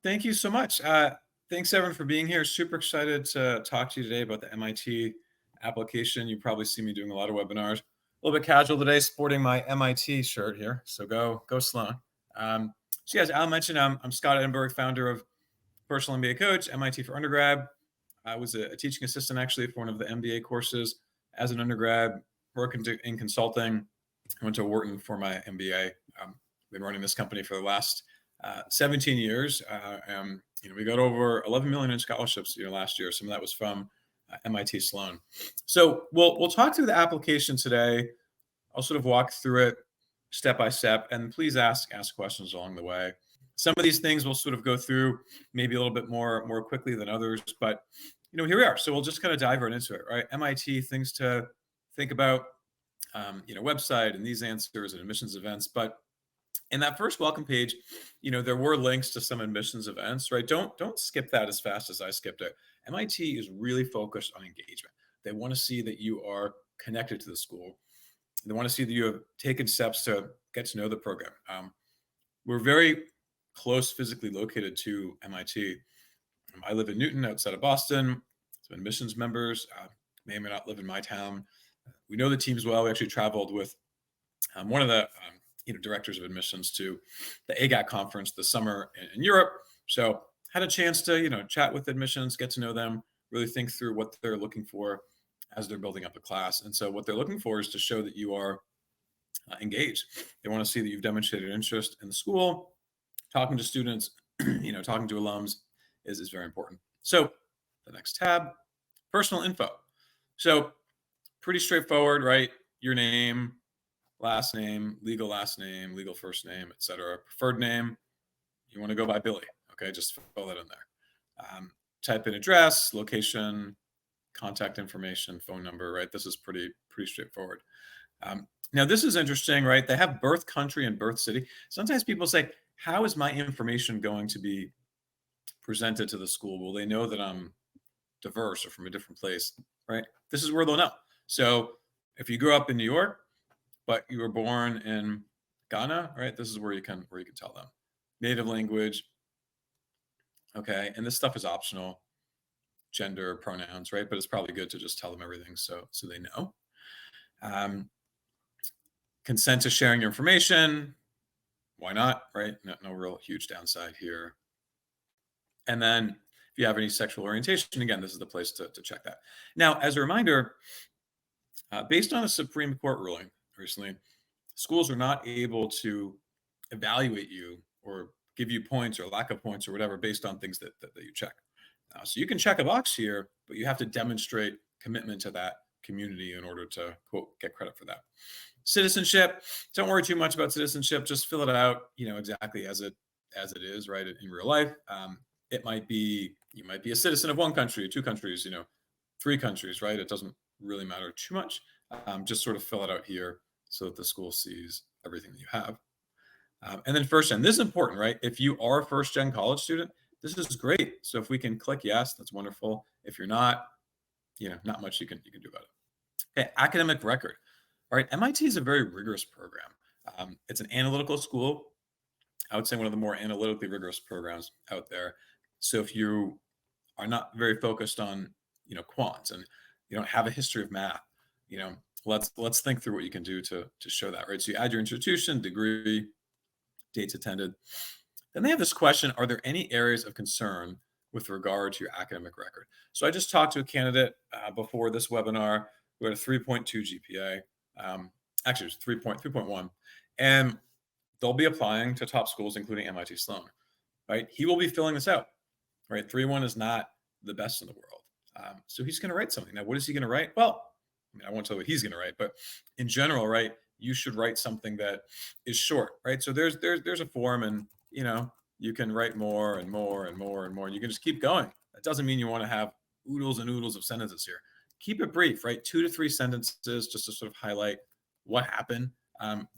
Thank you so much. Thanks everyone for being here. Super excited to talk to you today about the MIT application. You probably see me doing a lot of webinars. A little bit casual today, sporting my MIT shirt here. So go Sloan. So yeah, as Al mentioned, I'm Scott Edinburgh, founder of Personal MBA Coach, MIT for undergrad. I was a teaching assistant actually for one of the MBA courses as an undergrad, working in consulting. I went to Wharton for my MBA. Been running this company for the last 17 years. We got over 11 million in scholarships last year. Some of that was from MIT Sloan. So we'll talk through the application today. I'll sort of walk through it step by step, and please ask questions along the way. Some of these things we'll sort of go through maybe a little bit more quickly than others, but here we are. So we'll just kind of dive right into it, right? MIT, things to think about, website and these answers and admissions events. But in that first welcome page, there were links to some admissions events, right? Don't skip that as fast as I skipped it. MIT is really focused on engagement. They want to see that you are connected to the school. They want to see that you have taken steps to get to know the program. We're very close physically located to MIT. I live in Newton outside of Boston. Some admissions members may or may not live in my town. We know the teams well. We actually traveled with one of the directors of admissions to the AGAT conference this summer in Europe. So had a chance to chat with admissions, get to know them, really think through what they're looking for as they're building up a class. And so what they're looking for is to show that you are engaged. They want to see that you've demonstrated interest in the school. Talking to students, talking to alums is very important. So the next tab, personal info. So pretty straightforward, right? Your name, last name, legal first name, etc. Preferred name, you want to go by Billy. Okay, just fill that in there. Type in address, location, contact information, phone number, right? This is pretty straightforward. Now, this is interesting, right? They have birth country and birth city. Sometimes people say, how is my information going to be presented to the school? Will they know that I'm diverse or from a different place, right? This is where they'll know. So if you grew up in New York, but you were born in Ghana, right? This is where you can tell them. Native language, okay? And this stuff is optional. Gender, pronouns, right? But it's probably good to just tell them everything so they know. Consent to sharing your information. Why not, right? No real huge downside here. And then if you have any sexual orientation, again, this is the place to check that. Now, as a reminder, based on a Supreme Court ruling recently, schools are not able to evaluate you or give you points or lack of points or whatever based on things that you check. So you can check a box here, but you have to demonstrate commitment to that community in order to, quote, get credit for that. Citizenship, don't worry too much about citizenship. Just fill it out, exactly as it is, right, in real life. It might be, you might be a citizen of one country, two countries, 3 countries, right? It doesn't really matter too much. Just sort of fill it out here so that the school sees everything that you have. And then first gen, this is important, right? If you are a first gen college student, this is great. So if we can click yes, that's wonderful. If you're not, not much you can do about it. Okay, academic record. All right, MIT is a very rigorous program. It's an analytical school. I would say one of the more analytically rigorous programs out there. So if you are not very focused on, quants and you don't have a history of math, let's think through what you can do to show that, right? So you add your institution, degree, dates attended. Then they have this question, are there any areas of concern with regard to your academic record? So I just talked to a candidate before this webinar who had a 3.2 GPA. Actually, it was 3.1. And they'll be applying to top schools, including MIT Sloan, right? He will be filling this out, right? 3.1 is not the best in the world. So he's going to write something. Now, what is he going to write? Well, I won't tell you what he's going to write, but in general, right, you should write something that is short, right? So there's a form and, you can write more and more and more and more, and you can just keep going. That doesn't mean you want to have oodles and oodles of sentences here. Keep it brief, right? 2 to 3 sentences just to sort of highlight what happened.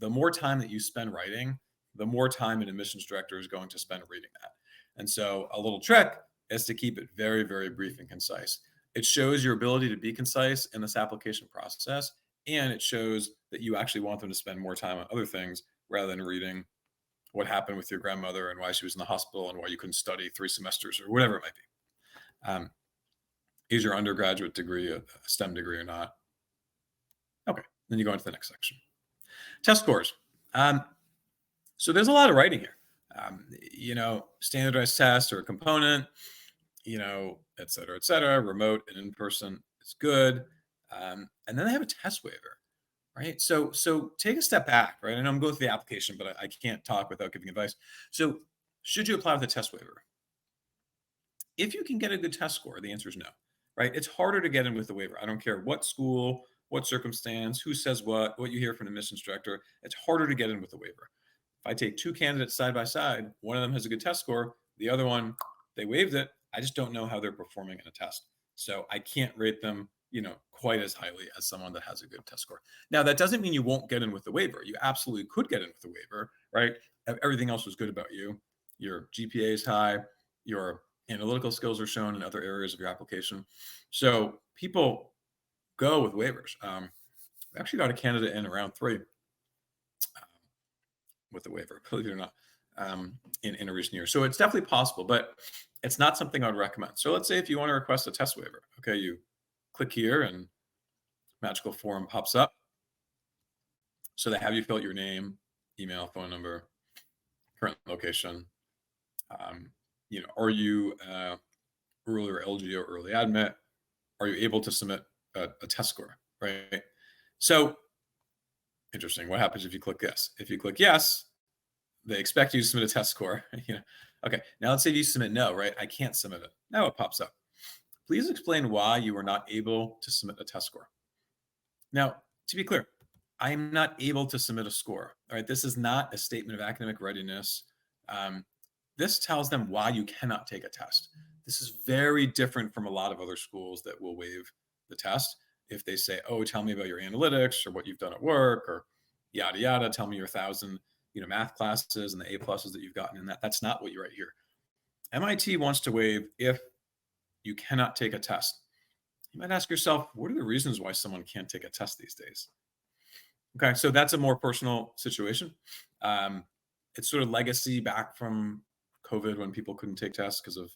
The more time that you spend writing, the more time an admissions director is going to spend reading that. And so a little trick is to keep it very, very brief and concise. It shows your ability to be concise in this application process, and it shows that you actually want them to spend more time on other things rather than reading what happened with your grandmother and why she was in the hospital and why you couldn't study 3 semesters or whatever it might be. Is your undergraduate degree a STEM degree or not? Okay, then you go into the next section. Test scores. So there's a lot of writing here. Standardized test or a component, et cetera, remote and in-person is good. And then they have a test waiver, right? So take a step back, right? I know I'm going through the application, but I can't talk without giving advice. So should you apply with a test waiver? If you can get a good test score, the answer is no, right? It's harder to get in with the waiver. I don't care what school, what circumstance, who says what you hear from the admissions director. It's harder to get in with the waiver. If I take 2 candidates side by side, one of them has a good test score, the other one, they waived it. I just don't know how they're performing in a test. So I can't rate them, quite as highly as someone that has a good test score. Now, that doesn't mean you won't get in with the waiver. You absolutely could get in with the waiver, right? If everything else was good about you. Your GPA is high, your analytical skills are shown in other areas of your application. So people go with waivers. We actually got a candidate in around 3 with the waiver, believe it or not, in a recent year. So it's definitely possible, but it's not something I'd recommend. So let's say if you want to request a test waiver, okay, you click here and magical form pops up. So they have you fill out your name, email, phone number, current location. Are you early or LG or early admit? Are you able to submit a test score, right? So interesting. What happens if you click yes? If you click yes, they expect you to submit a test score. Okay. Now let's say you submit no, right? I can't submit it. Now it pops up. Please explain why you were not able to submit a test score. Now, to be clear, I am not able to submit a score. All right. This is not a statement of academic readiness. This tells them why you cannot take a test. This is very different from a lot of other schools that will waive the test. If they say, oh, tell me about your analytics or what you've done at work or yada, yada, tell me your 1,000, math classes and the A pluses that you've gotten in that. That's not what you write here. MIT wants to waive if you cannot take a test. You might ask yourself, what are the reasons why someone can't take a test these days? Okay, so that's a more personal situation. It's sort of legacy back from COVID when people couldn't take tests because of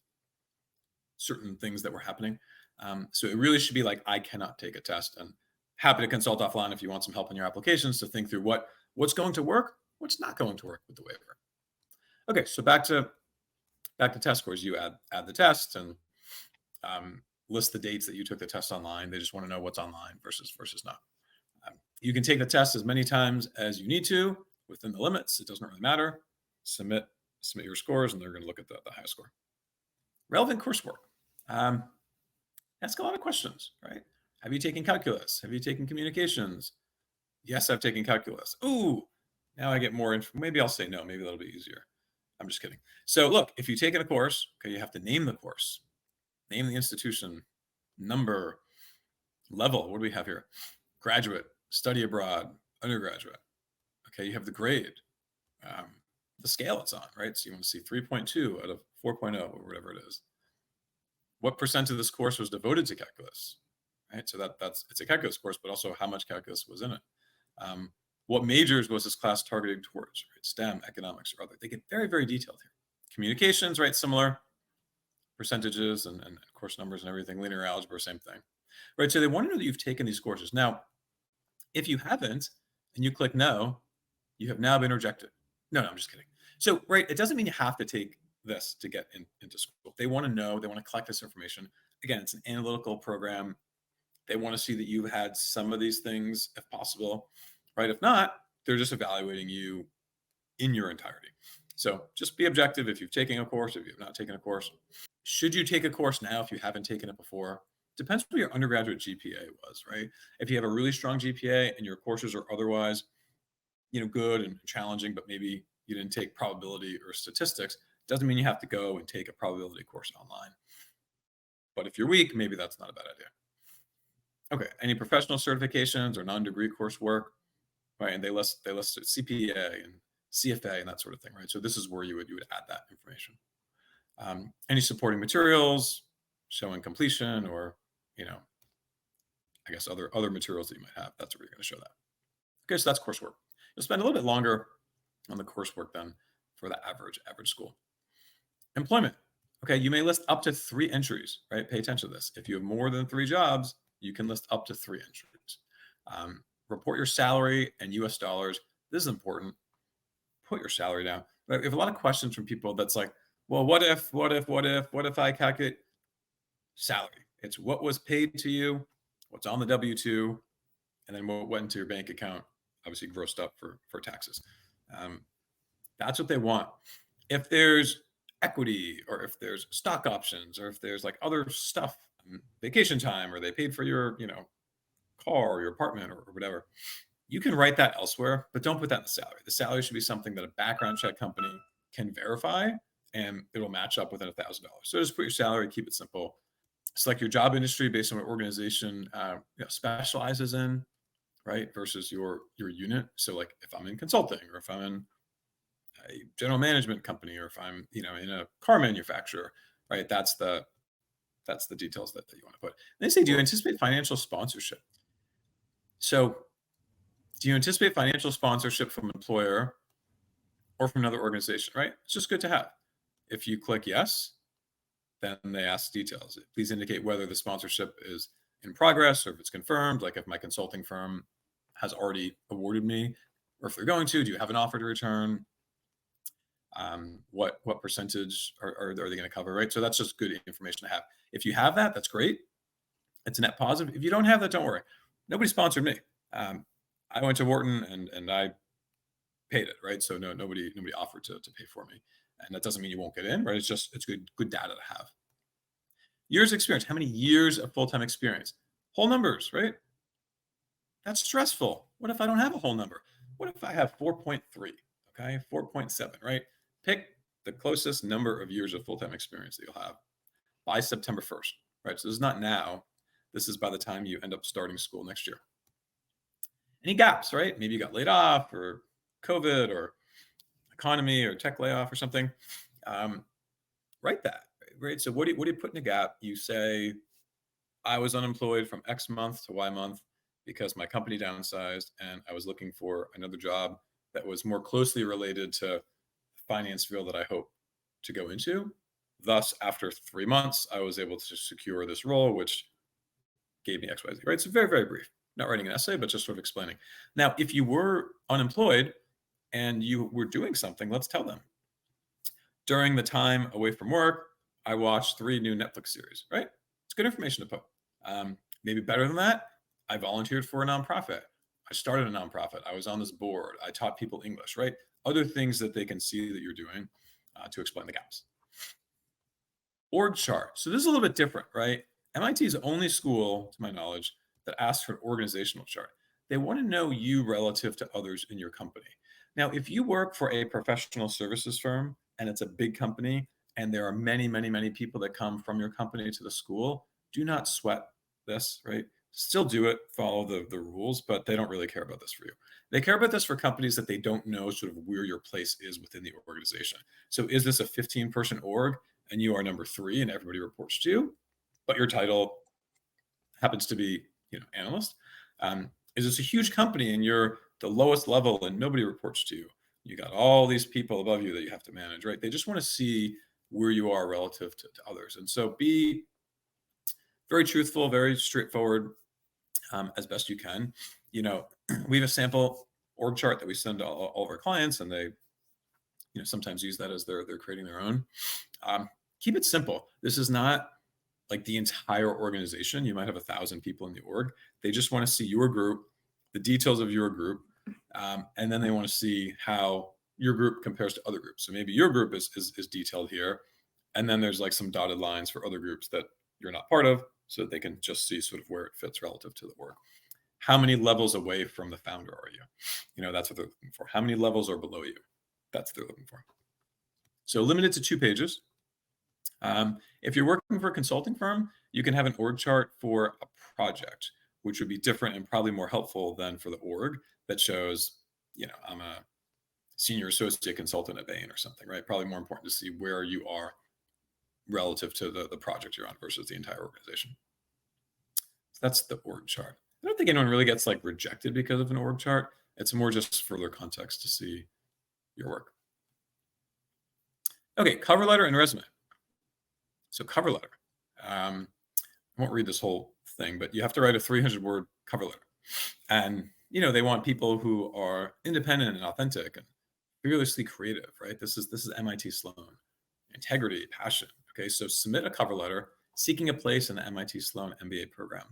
certain things that were happening. So it really should be like, I cannot take a test, and happy to consult offline if you want some help in your applications to think through what's going to work, what's not going to work with the waiver. Okay, so back to test scores. You add the test and list the dates that you took the test online. They just want to know what's online versus not. You can take the test as many times as you need to within the limits. It doesn't really matter. Submit your scores, and they're going to look at the highest score. Relevant coursework. Ask a lot of questions, right? Have you taken calculus? Have you taken communications? Yes, I've taken calculus. Ooh, now I get more info. Maybe I'll say no. Maybe that'll be easier. I'm just kidding. So look, if you've taken a course, okay, you have to name the course, name the institution, number, level. What do we have here? Graduate, study abroad, undergraduate. Okay, you have the grade, the scale it's on, right? So you want to see 3.2 out of 4.0 or whatever it is. What percent of this course was devoted to calculus, right? So it's a calculus course, but also how much calculus was in it. What majors was this class targeting towards, right? STEM, economics, or other. They get very, very detailed here. Communications, right? Similar percentages and course numbers and everything. Linear algebra, same thing, right? So they want to know that you've taken these courses. Now, if you haven't and you click no, you have now been rejected. No, I'm just kidding. So, right, it doesn't mean you have to take this to get into school. They want to know, they want to collect this information. Again, it's an analytical program. They want to see that you've had some of these things if possible, right? If not, they're just evaluating you in your entirety. So just be objective if you've taken a course, if you've not taken a course. Should you take a course now if you haven't taken it before? Depends what your undergraduate GPA was, right? If you have a really strong GPA and your courses are otherwise, good and challenging, but maybe you didn't take probability or statistics, doesn't mean you have to go and take a probability course online. But if you're weak, maybe that's not a bad idea. Okay, any professional certifications or non-degree coursework, right? And they list CPA and CFA and that sort of thing, right? So this is where you would add that information. Any supporting materials showing completion, or I guess other materials that you might have. That's where you're going to show that. Okay, so that's coursework. You'll spend a little bit longer on the coursework then for the average school. Employment. Okay, you may list up to 3 entries, right? Pay attention to this. If you have more than 3 jobs, you can list up to 3 entries. Report your salary in US dollars. This is important. Put your salary down. We have a lot of questions from people that's like, well, what if I calculate salary? It's what was paid to you, what's on the W-2, and then what went into your bank account, obviously grossed up for taxes. That's what they want. If there's equity, or if there's stock options, or if there's like other stuff, vacation time, or they paid for your, car or your apartment or whatever, you can write that elsewhere, but don't put that in the salary. The salary should be something that a background check company can verify, and it'll match up within $1,000. So just put your salary, keep it simple. Select your job industry based on what organization specializes in, right? Versus your unit. So like if I'm in consulting, or if I'm in a general management company, or if I'm in a car manufacturer, right? That's the details that you want to put. And they say, do you anticipate financial sponsorship? So do you anticipate financial sponsorship from an employer or from another organization, right? It's just good to have. If you click yes, then they ask details. Please indicate whether the sponsorship is in progress, or if it's confirmed, like if my consulting firm has already awarded me, or if they're going to, do you have an offer to return? What percentage are they going to cover, right? So that's just good information to have. If you have that, that's great. It's a net positive. If you don't have that, don't worry. Nobody sponsored me. I went to Wharton and I paid it, right? So nobody offered to pay for me, and that doesn't mean you won't get in, right? It's good data to have. Years of experience. How many years of full-time experience? Whole numbers, right? That's stressful. What if I don't have a whole number? What if I have 4.3? Okay, 4.7, right? Pick the closest number of years of full-time experience that you'll have by September 1st, right? So this is not now. This is by the time you end up starting school next year. Any gaps, right? Maybe you got laid off, or COVID, or economy, or tech layoff, or something. Write that, right? So what do you put in a gap? You say, I was unemployed from X month to Y month because my company downsized, and I was looking for another job that was more closely related to the finance field that I hope to go into. Thus, after 3 months, I was able to secure this role, which gave me XYZ, right? So very, very brief. Not writing an essay, but just sort of explaining. Now, if you were unemployed and you were doing something, let's tell them. During the time away from work, I watched 3 new Netflix series, right? It's good information to put. Maybe better than that, I volunteered for a nonprofit. I started a nonprofit. I was on this board. I taught people English, right? Other things that they can see that you're doing to explain the gaps. Org chart. So this is a little bit different, right? MIT is the only school, to my knowledge, that asks for an organizational chart. They want to know you relative to others in your company. Now, if you work for a professional services firm and it's a big company, and there are many, many, many people that come from your company to the school, do not sweat this, right? Still do it, follow the rules, but they don't really care about this for you. They care about this for companies that they don't know sort of where your place is within the organization. So is this a 15-person org and you are number 3 and everybody reports to you, but your title happens to be, analyst? Is this a huge company and you're the lowest level and nobody reports to you? You got all these people above you that you have to manage, right? They just want to see where you are relative to others. And so be very truthful, very straightforward as best you can. We have a sample org chart that we send to all of our clients, and they sometimes use that as they're creating their own. Keep it simple. This is not like the entire organization. You might have 1,000 people in the org. They just want to see your group, the details of your group, and then they want to see how your group compares to other groups. So maybe your group is detailed here, and then there's like some dotted lines for other groups that you're not part of, so that they can just see sort of where it fits relative to the org. How many levels away from the founder are you? That's what they're looking for. How many levels are below you? That's what they're looking for. So limited to 2 pages. If you're working for a consulting firm, you can have an org chart for a project, which would be different and probably more helpful than for the org that shows, I'm a senior associate consultant at Bain or something, right? Probably more important to see where you are relative to the project you're on versus the entire organization. So that's the org chart. I don't think anyone really gets like rejected because of an org chart. It's more just further context to see your work. Okay, cover letter and resume. So cover letter. I won't read this whole thing, but you have to write a 300-word cover letter. And, they want people who are independent and authentic and fearlessly creative, right? This is MIT Sloan. Integrity, passion. Okay, so submit a cover letter seeking a place in the MIT Sloan MBA program.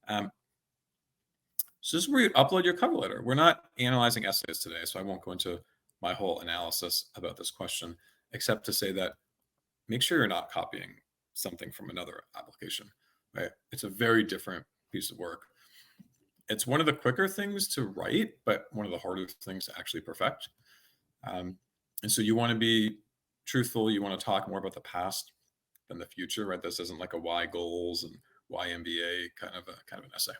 So this is where you upload your cover letter. We're not analyzing essays today, so I won't go into my whole analysis about this question, except to say that make sure you're not copying something from another application, right? It's a very different piece of work. It's one of the quicker things to write, but one of the harder things to actually perfect. And so you want to be truthful. You want to talk more about the past than the future, right? This isn't like a why goals and why MBA kind of an essay.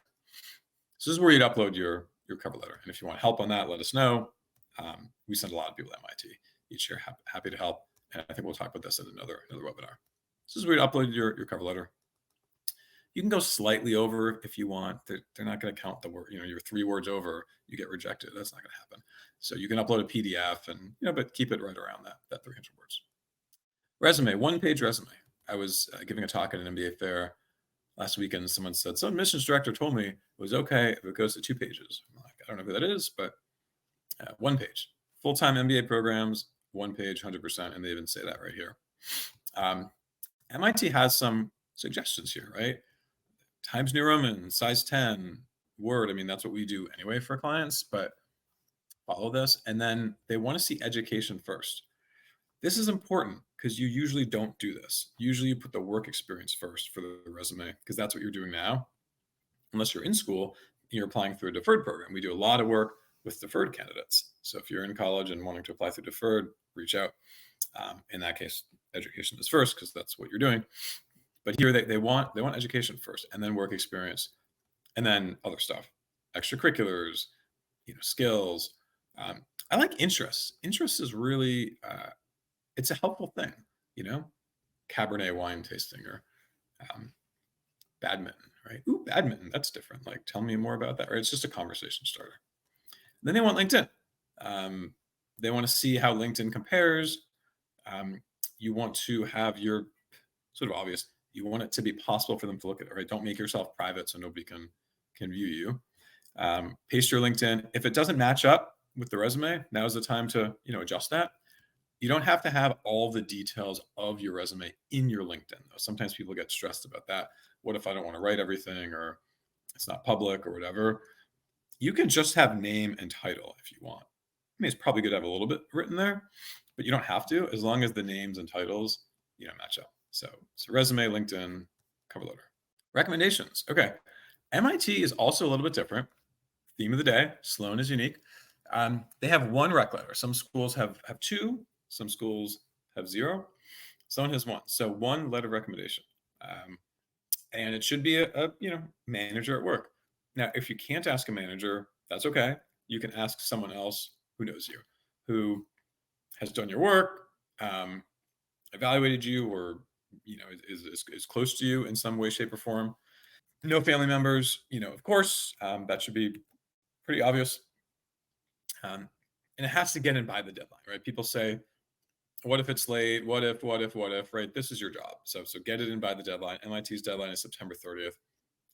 So this is where you'd upload your cover letter. And if you want help on that, let us know. We send a lot of people to MIT each year. Happy to help. And I think we'll talk about this in another webinar. This is where you upload your cover letter. You can go slightly over if you want. They're not going to count the word. You're 3 words over, you get rejected. That's not going to happen. So you can upload a PDF and but keep it right around that 300 words. Resume, 1-page resume. I was giving a talk at an MBA fair last weekend. Someone said, some admissions director told me it was okay if it goes to 2 pages. I'm like, I don't know who that is, but 1 page. Full-time MBA programs, 1 page, 100%, and they even say that right here. MIT has some suggestions here, right? Times New Roman, size 10, Word. I mean, that's what we do anyway for clients, but follow this. And then they want to see education first. This is important because you usually don't do this. Usually you put the work experience first for the resume because that's what you're doing now. Unless you're in school, you're applying through a deferred program. We do a lot of work with deferred candidates. So if you're in college and wanting to apply through deferred, reach out. In that case, education is first because that's what you're doing. But here they want education first, and then work experience, and then other stuff, extracurriculars, skills. I like interests. Interest is really it's a helpful thing, Cabernet wine tasting or badminton, right? Ooh, badminton, that's different. Like, tell me more about that, right? It's just a conversation starter. Then they want LinkedIn. They want to see how LinkedIn compares. You want to have your sort of obvious. You want it to be possible for them to look at it, right? Don't make yourself private so nobody can view you. Paste your LinkedIn. If it doesn't match up with the resume, now's the time to adjust that. You don't have to have all the details of your resume in your LinkedIn, though. Sometimes people get stressed about that. What if I don't want to write everything, or it's not public or whatever? You can just have name and title if you want. I mean, it's probably good to have a little bit written there, but you don't have to, as long as the names and titles match up. So resume, LinkedIn, cover letter. Recommendations. Okay. MIT is also a little bit different. Theme of the day, Sloan is unique. They have 1 rec letter. Some schools have 2. Some schools have 0. Sloan has 1. So 1 letter of recommendation. And it should be a manager at work. Now, if you can't ask a manager, that's okay. You can ask someone else who knows you, who has done your work, evaluated you, or is close to you in some way, shape, or form. No family members, of course, that should be pretty obvious. And it has to get in by the deadline, right? People say, what if it's late? What if, right? This is your job. So get it in by the deadline. MIT's deadline is September 30th.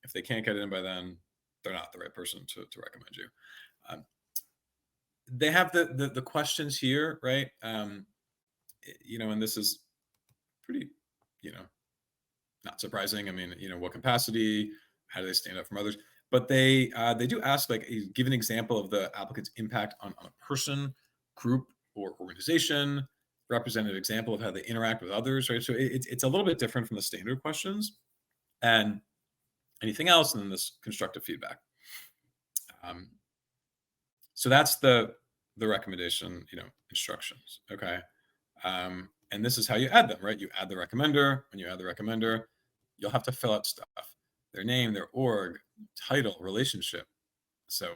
If they can't get it in by then, they're not the right person to recommend you. They have the questions here, right? And this is pretty, not surprising. I mean, what capacity? How do they stand out from others? But they do ask, like, give an example of the applicant's impact on a person, group, or organization. Representative example of how they interact with others, right? So it's a little bit different from the standard questions. And anything else, and then this constructive feedback. So that's the recommendation, instructions. Okay. And this is how you add them, right? You add the recommender. When you add the recommender, you'll have to fill out stuff: their name, their org, title, relationship. So,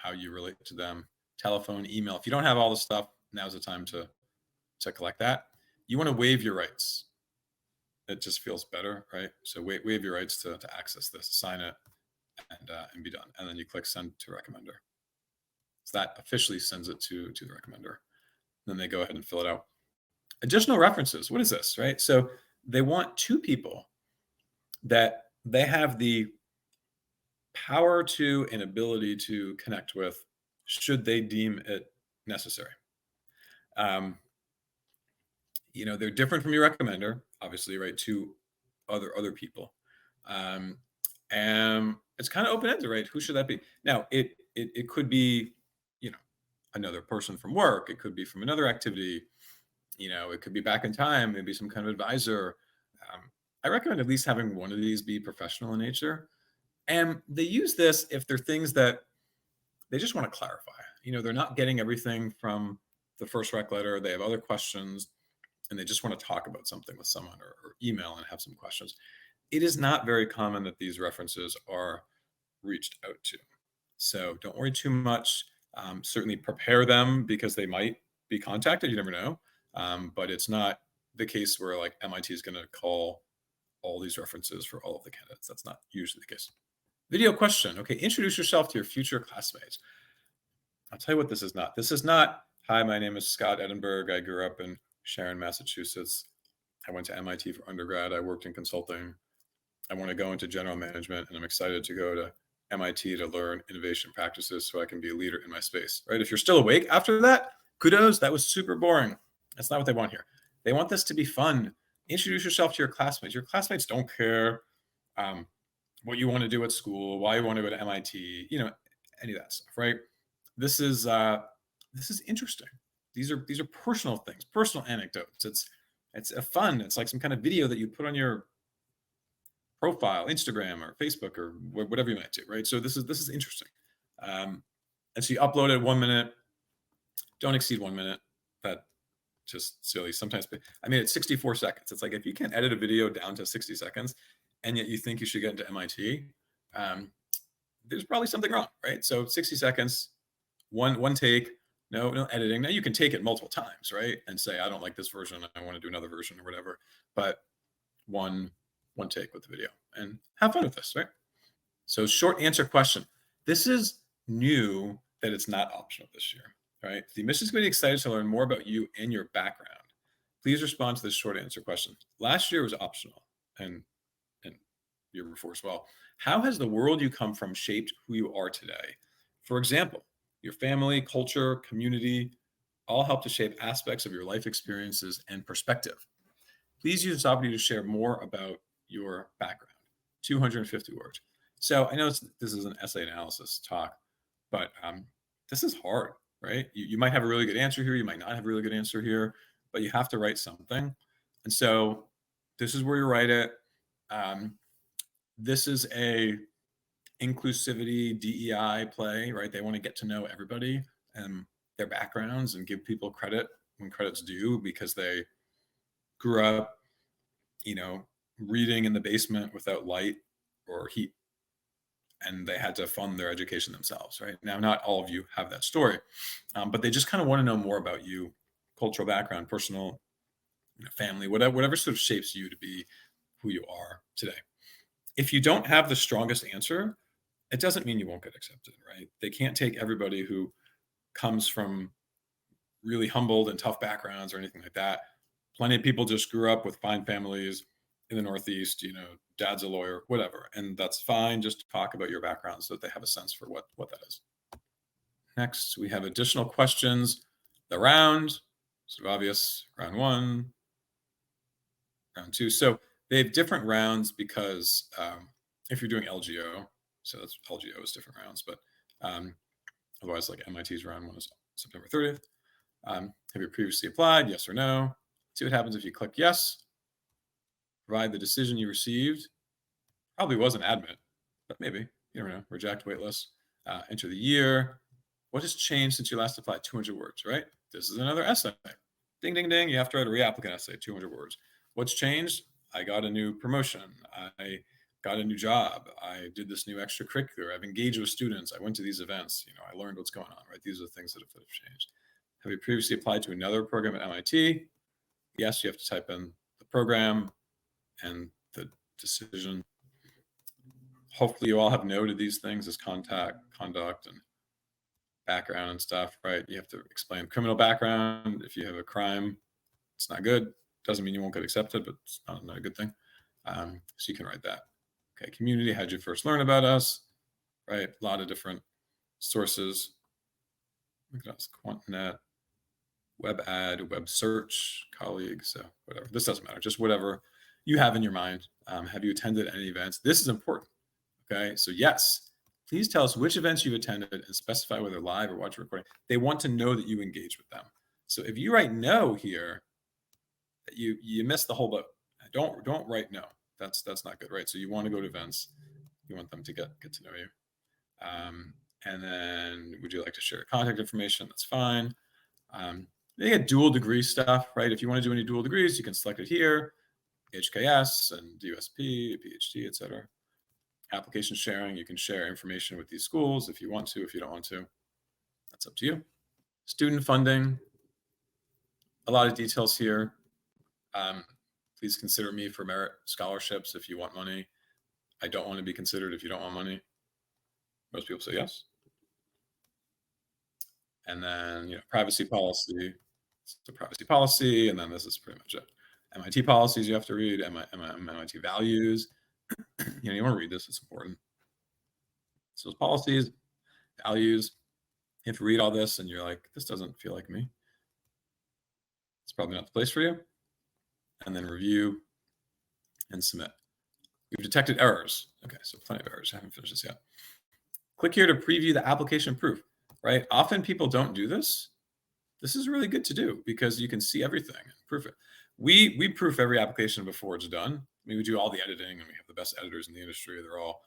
how you relate to them, telephone, email. If you don't have all the stuff, now's the time to collect that. You want to waive your rights. It just feels better, right? So waive your rights to access this, sign it, and be done. And then you click send to recommender. So that officially sends it to the recommender. Then they go ahead and fill it out. Additional references. What is this, right? So they want two people that they have the power to and ability to connect with should they deem it necessary. Um, they're different from your recommender, obviously, right? To other people. Um, and it's kind of open-ended, right? Who should that be? Now, it could be, another person from work. It could be from another activity. It could be back in time, maybe some kind of advisor. I recommend at least having one of these be professional in nature. And they use this if they're things that they just want to clarify. They're not getting everything from the first rec letter. They have other questions and they just want to talk about something with someone or email and have some questions. It is not very common that these references are reached out to. So don't worry too much. Certainly prepare them because they might be contacted. You never know. But it's not the case where like MIT is going to call all these references for all of the candidates. That's not usually the case. Video question. Okay, introduce yourself to your future classmates. I'll tell you what this is not. This is not, hi, my name is Scott Edinburgh. I grew up in Sharon, Massachusetts. I went to MIT for undergrad. I worked in consulting. I want to go into general management, and I'm excited to go to MIT to learn innovation practices so I can be a leader in my space, right? If you're still awake after that, kudos. That was super boring. That's not what they want here. They want this to be fun. Introduce yourself to your classmates. Your classmates don't care what you want to do at school, why you want to go to MIT, any of that stuff, right? This is interesting. These are personal things, personal anecdotes. It's a fun. It's like some kind of video that you put on your profile, Instagram or Facebook or whatever you might do, right? So this is interesting. And so you upload it 1 minute. Don't exceed 1 minute. That just silly. Sometimes I mean it's 64 seconds. It's like if you can't edit a video down to 60 seconds, and yet you think you should get into MIT, there's probably something wrong, right? So 60 seconds, one take, no editing. Now you can take it multiple times, right? And say, I don't like this version, I want to do another version or whatever. But one take with the video and have fun with this, right? So short answer question. This is new that it's not optional this year, right? The admissions committee excited to learn more about you and your background. Please respond to this short answer question. Last year was optional and year before as well. How has the world you come from shaped who you are today? For example, your family, culture, community all help to shape aspects of your life experiences and perspective. Please use this opportunity to share more about your background. 250 words. So I know this is an essay analysis talk, but this is hard, right? You might have a really good answer here. You might not have a really good answer here, but you have to write something. And so this is where you write it. This is a inclusivity DEI play, right? They want to get to know everybody and their backgrounds and give people credit when credit's due because they grew up, reading in the basement without light or heat, and they had to fund their education themselves, right? Now, not all of you have that story, but they just kind of want to know more about you, cultural background, personal, family, whatever sort of shapes you to be who you are today. If you don't have the strongest answer, it doesn't mean you won't get accepted, right? They can't take everybody who comes from really humbled and tough backgrounds or anything like that. Plenty of people just grew up with fine families in the Northeast, dad's a lawyer, whatever. And that's fine. Just talk about your background so that they have a sense for what that is. Next, we have additional questions. The round, sort of obvious, round 1, round 2. So they have different rounds because if you're doing LGO, so that's LGO is different rounds, but otherwise like MIT's round 1 is September 30th. Have you previously applied? Yes or no? See what happens if you click yes. Provide the decision you received. Probably wasn't admit, but maybe. You never know. Reject, waitlist. Enter the year. What has changed since you last applied? 200 words, right? This is another essay. Ding, ding, ding. You have to write a reapplicant essay, 200 words. What's changed? I got a new promotion. I got a new job. I did this new extracurricular. I've engaged with students. I went to these events. I learned what's going on, right? These are the things that have changed. Have you previously applied to another program at MIT? Yes, you have to type in the program and the decision. Hopefully you all have noted these things as conduct and background and stuff, right? You have to explain criminal background if you have a crime It's not good. Doesn't mean you won't get accepted, but it's not a good thing. So you can write that. Okay, community, how'd you first learn about us? Right, a lot of different sources. Look at us, QuantNet, web ad, web search, colleagues, so whatever. This doesn't matter, just whatever you have in your mind. Have you attended any events? This is important, okay? So yes, please tell us which events you've attended and specify whether live or watch a recording. They want to know that you engage with them. So if you write no here, you miss the whole boat. Don't write no. That's not good, right? So you want to go to events. You want them to get to know you. And then would you like to share contact information? That's fine. They get dual degree stuff, right? If you want to do any dual degrees, you can select it here, HKS and DUSP, PhD, etc. Application sharing, you can share information with these schools if you want to. If you don't want to, that's up to you. Student funding, a lot of details here. Please consider me for merit scholarships if you want money. I don't want to be considered if you don't want money. Most people say yes. And then, privacy policy. It's the privacy policy, and then this is pretty much it. MIT policies you have to read, MIT values. You want to read this, it's important. So policies, values, you have to read all this and you're like, this doesn't feel like me. It's probably not the place for you. And then review and submit. We've detected errors. Okay, so plenty of errors. I haven't finished this yet. Click here to preview the application proof, right? Often people don't do this. This is really good to do because you can see everything and proof it. We proof every application before it's done. We do all the editing, and we have the best editors in the industry. They're all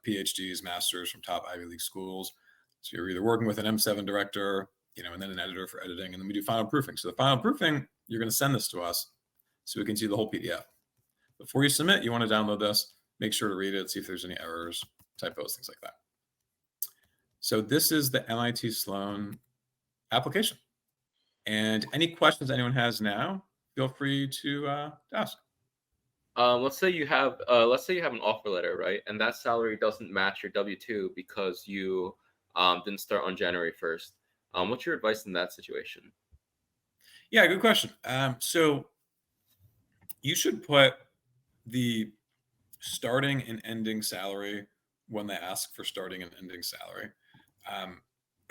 PhDs, masters from top Ivy League schools. So you're either working with an M7 director, and then an editor for editing, and then we do final proofing. So the final proofing, you're going to send this to us so we can see the whole PDF. Before you submit, you want to download this. Make sure to read it, see if there's any errors, typos, things like that. So this is the MIT Sloan application. And any questions anyone has now, feel free to ask. Let's say you have an offer letter, right? And that salary doesn't match your W-2 because you didn't start on January 1st. What's your advice in that situation? Yeah, good question. So you should put the starting and ending salary when they ask for starting and ending salary.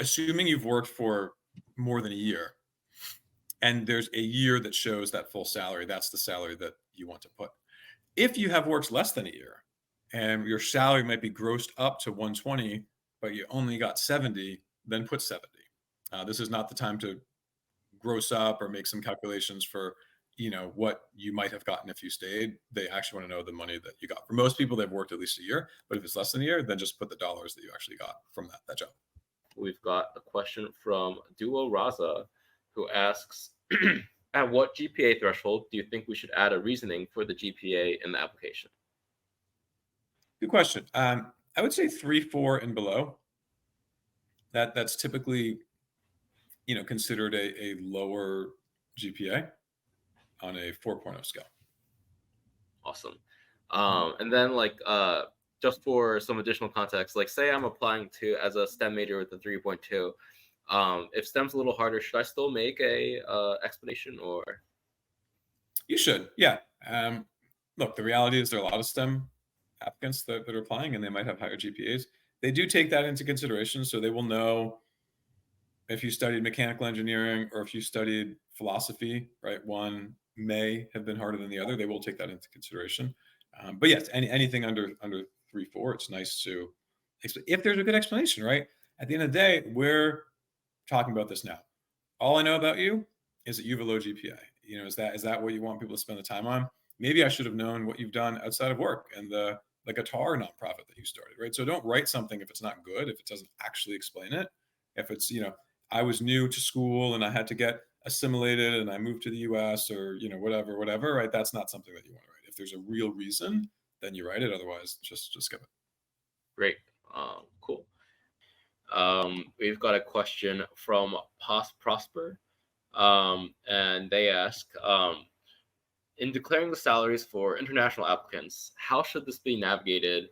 Assuming you've worked for more than a year and there's a year that shows that full salary, that's the salary that you want to put. If you have worked less than a year and your salary might be grossed up to 120, but you only got 70, then put 70. This is not the time to gross up or make some calculations for what you might have gotten if you stayed. They actually want to know the money that you got. For most people, they've worked at least a year, but if it's less than a year, then just put the dollars that you actually got from that job. We've got a question from Duo Raza, who asks, at what GPA threshold do you think we should add a reasoning for the GPA in the application? Good question. I would say 3, 4 and below. That's typically considered a lower GPA on a 4.0 scale. Awesome. And then just for some additional context, say I'm applying to as a STEM major with a 3.2. If STEM's a little harder, should I still make a explanation or? You should, yeah. Look, the reality is there are a lot of STEM applicants that are applying and they might have higher GPAs. They do take that into consideration, so they will know if you studied mechanical engineering or if you studied philosophy, right? One may have been harder than the other. They will take that into consideration. But yes, anything under 3, 4, it's nice to, if there's a good explanation, right? At the end of the day, we're talking about this now. All I know about you is that you have a low GPA. Is that what you want people to spend the time on? Maybe I should have known what you've done outside of work and the guitar nonprofit that you started, right? So don't write something if it's not good, if it doesn't actually explain it. If it's, I was new to school and I had to get assimilated and I moved to the US or, whatever, right? That's not something that you want to write. If there's a real reason, then you write it. Otherwise, just skip it. Great. Cool. We've got a question from Prosper. And they ask, in declaring the salaries for international applicants, how should this be navigated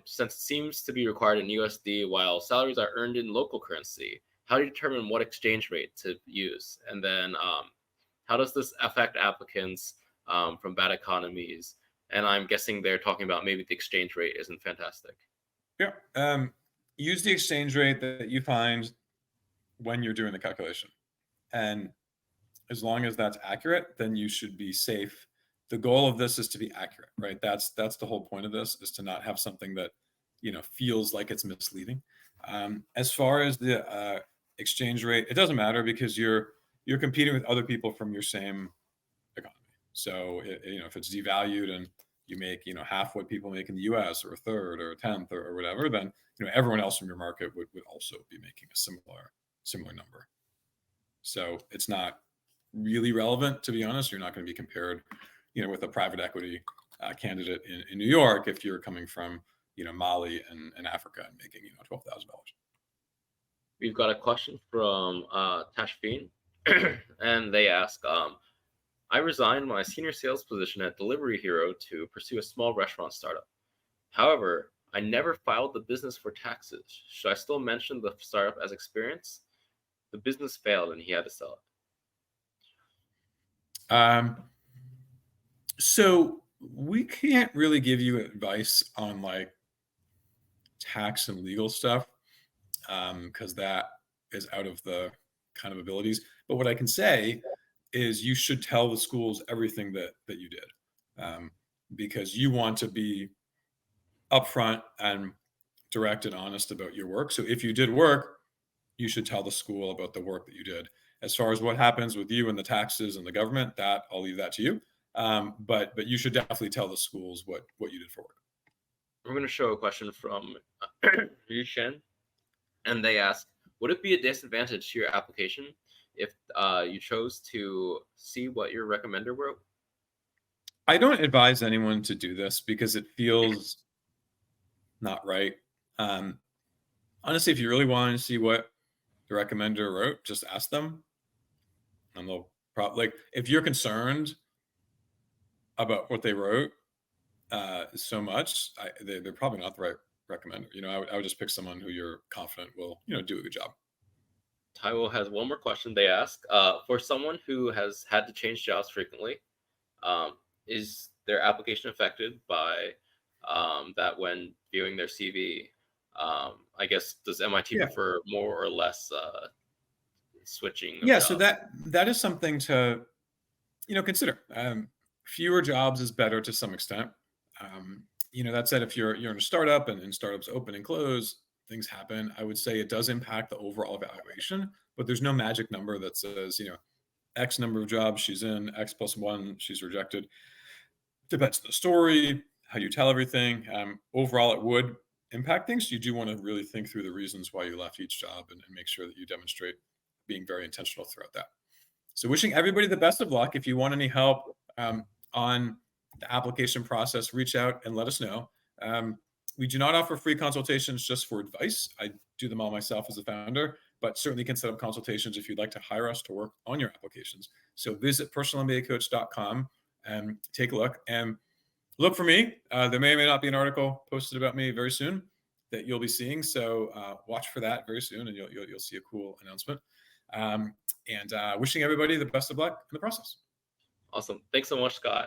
since it seems to be required in USD while salaries are earned in local currency? How do you determine what exchange rate to use? And then How does this affect applicants from bad economies? And I'm guessing they're talking about maybe the exchange rate isn't fantastic. Yeah. Use the exchange rate that you find when you're doing the calculation. And as long as that's accurate, then you should be safe. The goal of this is to be accurate, right? That's the whole point of this, is to not have something that feels like it's misleading. As far as the exchange rate, it doesn't matter because you're competing with other people from your same economy. So if it's devalued and you make half what people make in the U.S. or a third or a tenth or whatever, then everyone else from your market would also be making a similar number. So it's not really relevant, to be honest. You're not going to be compared with a private equity candidate in New York if you're coming from Mali and Africa and making $12,000. We've got a question from Tashfeen, and they ask, I resigned my senior sales position at Delivery Hero to pursue a small restaurant startup. However, I never filed the business for taxes. Should I still mention the startup as experience? The business failed and he had to sell it. So we can't really give you advice on like tax and legal stuff because that is out of the kind of abilities. But what I can say is you should tell the schools everything that you did because you want to be upfront and direct and honest about your work. So if you did work, you should tell the school about the work that you did. As far as what happens with you and the taxes and the government, that I'll leave that to you. But you should definitely tell the schools what you did for work. We're going to show a question from Yushen, and they ask, would it be a disadvantage to your application if you chose to see what your recommender wrote? I don't advise anyone to do this because it feels not right. Honestly, if you really want to see what the recommender wrote, just ask them. And they'll probably, like, if you're concerned about what they wrote so much, they're probably not the right recommender. I would just pick someone who you're confident will, do a good job. Taiwo has one more question. They ask, for someone who has had to change jobs frequently, is their application affected by that when viewing their CV? I guess, does MIT prefer more or less switching? Yeah, so that is something to consider. Fewer jobs is better to some extent. That said, if you're in a startup and startups open and close, things happen. I would say it does impact the overall evaluation, but there's no magic number that says X number of jobs she's in, X plus one she's rejected. Depends on the story, how you tell everything. Overall, it would impact things. You do want to really think through the reasons why you left each job and make sure that you demonstrate being very intentional throughout that. So wishing everybody the best of luck. If you want any help on the application process, reach out and let us know. We do not offer free consultations just for advice. I do them all myself as a founder, but certainly can set up consultations if you'd like to hire us to work on your applications. So visit personalmbacoach.com and take a look and look for me. There may or may not be an article posted about me very soon that you'll be seeing. So watch for that very soon and you'll see a cool announcement. And wishing everybody the best of luck in the process. Awesome. Thanks so much, Scott.